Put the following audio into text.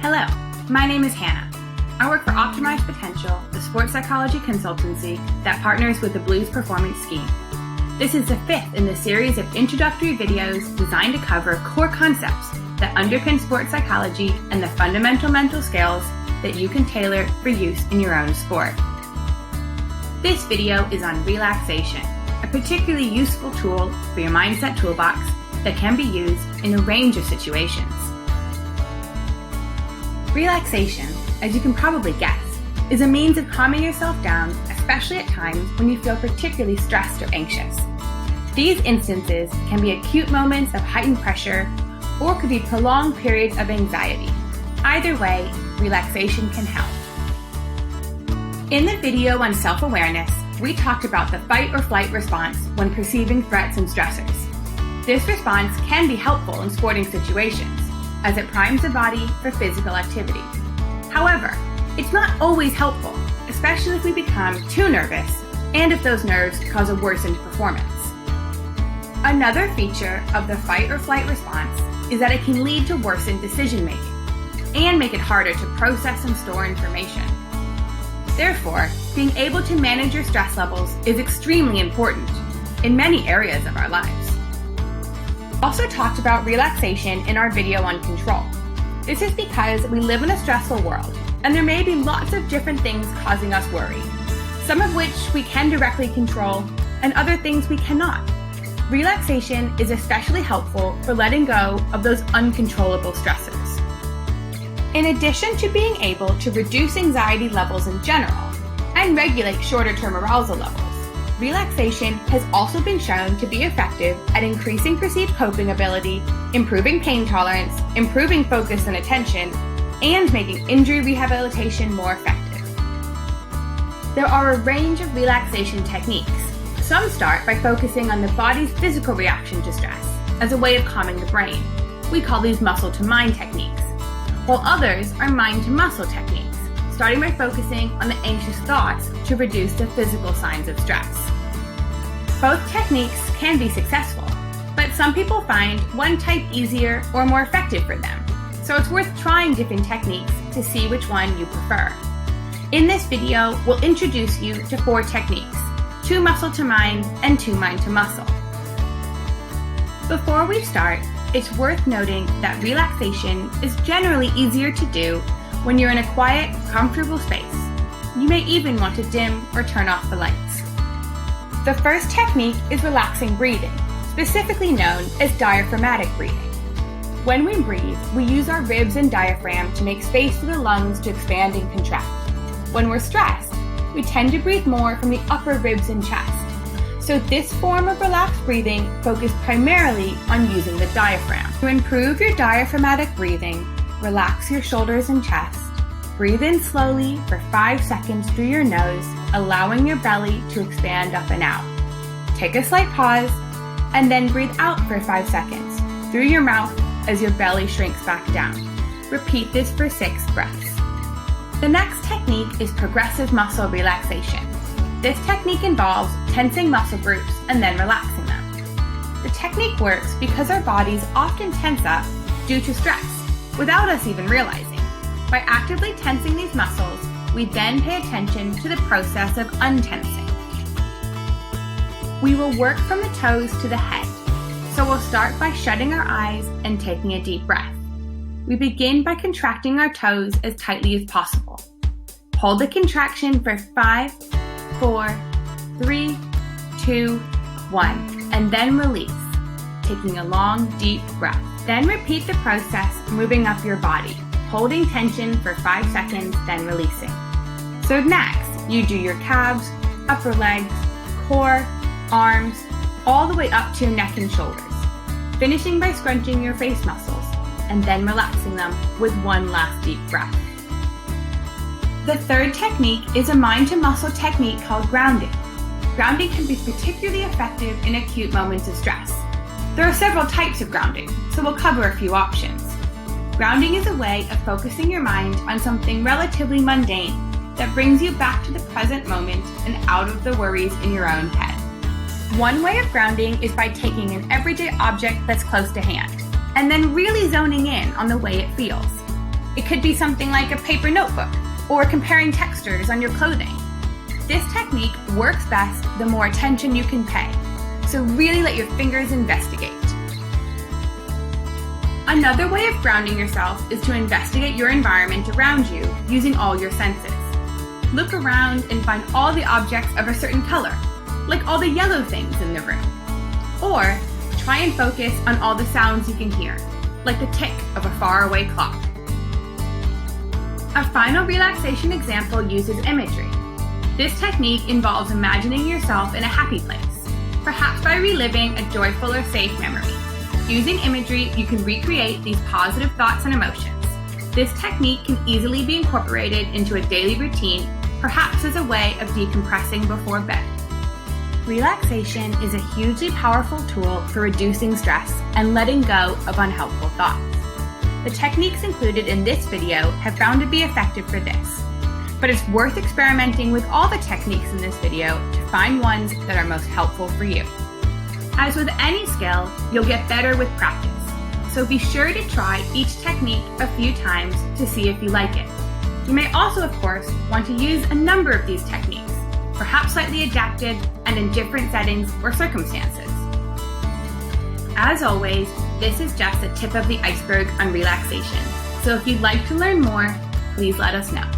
Hello, my name is Hannah. I work for Optimise Potential, the sports psychology consultancy that partners with the Blues Performance Scheme. This is the fifth in the series of introductory videos designed to cover core concepts that underpin sports psychology and the fundamental mental skills that you can tailor for use in your own sport. This video is on relaxation, a particularly useful tool for your mindset toolbox that can be used in a range of situations. Relaxation, as you can probably guess, is a means of calming yourself down, especially at times when you feel particularly stressed or anxious. These instances can be acute moments of heightened pressure or could be prolonged periods of anxiety. Either way, relaxation can help. In the video on self-awareness, we talked about the fight or flight response when perceiving threats and stressors. This response can be helpful in sporting situations, as it primes the body for physical activity. However, it's not always helpful, especially if we become too nervous and if those nerves cause a worsened performance. Another feature of the fight or flight response is that it can lead to worsened decision-making and make it harder to process and store information. Therefore, being able to manage your stress levels is extremely important in many areas of our lives. We also talked about relaxation in our video on control. This is because we live in a stressful world, and there may be lots of different things causing us worry, some of which we can directly control, and other things we cannot. Relaxation is especially helpful for letting go of those uncontrollable stressors. In addition to being able to reduce anxiety levels in general and regulate shorter-term arousal levels, relaxation has also been shown to be effective at increasing perceived coping ability, improving pain tolerance, improving focus and attention, and making injury rehabilitation more effective. There are a range of relaxation techniques. Some start by focusing on the body's physical reaction to stress as a way of calming the brain. We call these muscle-to-mind techniques, while others are mind-to-muscle techniques, starting by focusing on the anxious thoughts to reduce the physical signs of stress. Both techniques can be successful, but some people find one type easier or more effective for them, so it's worth trying different techniques to see which one you prefer. In this video, we'll introduce you to 4 techniques: 2 muscle-to-mind and 2 mind-to-muscle. Before we start, it's worth noting that relaxation is generally easier to do when you're in a quiet, comfortable space. You may even want to dim or turn off the lights. The first technique is relaxing breathing, specifically known as diaphragmatic breathing. When we breathe, we use our ribs and diaphragm to make space for the lungs to expand and contract. When we're stressed, we tend to breathe more from the upper ribs and chest. So this form of relaxed breathing focuses primarily on using the diaphragm. To improve your diaphragmatic breathing, relax your shoulders and chest. Breathe in slowly for 5 seconds through your nose, allowing your belly to expand up and out. Take a slight pause, and then breathe out for 5 seconds through your mouth as your belly shrinks back down. Repeat this for 6 breaths. The next technique is progressive muscle relaxation. This technique involves tensing muscle groups and then relaxing them. The technique works because our bodies often tense up due to stress, without us even realizing. By actively tensing these muscles, we then pay attention to the process of untensing. We will work from the toes to the head, so we'll start by shutting our eyes and taking a deep breath. We begin by contracting our toes as tightly as possible. Hold the contraction for 5, 4, 3, 2, 1, and then release, taking a long, deep breath. Then repeat the process, moving up your body, holding tension for 5 seconds, then releasing. So next, you do your calves, upper legs, core, arms, all the way up to your neck and shoulders, finishing by scrunching your face muscles, and then relaxing them with one last deep breath. The third technique is a mind-to-muscle technique called grounding. Grounding can be particularly effective in acute moments of stress. There are several types of grounding, so we'll cover a few options. Grounding is a way of focusing your mind on something relatively mundane that brings you back to the present moment and out of the worries in your own head. One way of grounding is by taking an everyday object that's close to hand, and then really zoning in on the way it feels. It could be something like a paper notebook or comparing textures on your clothing. This technique works best the more attention you can pay, so really let your fingers investigate. Another way of grounding yourself is to investigate your environment around you using all your senses. Look around and find all the objects of a certain color, like all the yellow things in the room. Or try and focus on all the sounds you can hear, like the tick of a faraway clock. A final relaxation example uses imagery. This technique involves imagining yourself in a happy place, perhaps by reliving a joyful or safe memory. Using imagery, you can recreate these positive thoughts and emotions. This technique can easily be incorporated into a daily routine, perhaps as a way of decompressing before bed. Relaxation is a hugely powerful tool for reducing stress and letting go of unhelpful thoughts. The techniques included in this video have found to be effective for this, but it's worth experimenting with all the techniques in this video to find ones that are most helpful for you. As with any skill, you'll get better with practice, so be sure to try each technique a few times to see if you like it. You may also, of course, want to use a number of these techniques, perhaps slightly adapted and in different settings or circumstances. As always, this is just the tip of the iceberg on relaxation, so if you'd like to learn more, please let us know.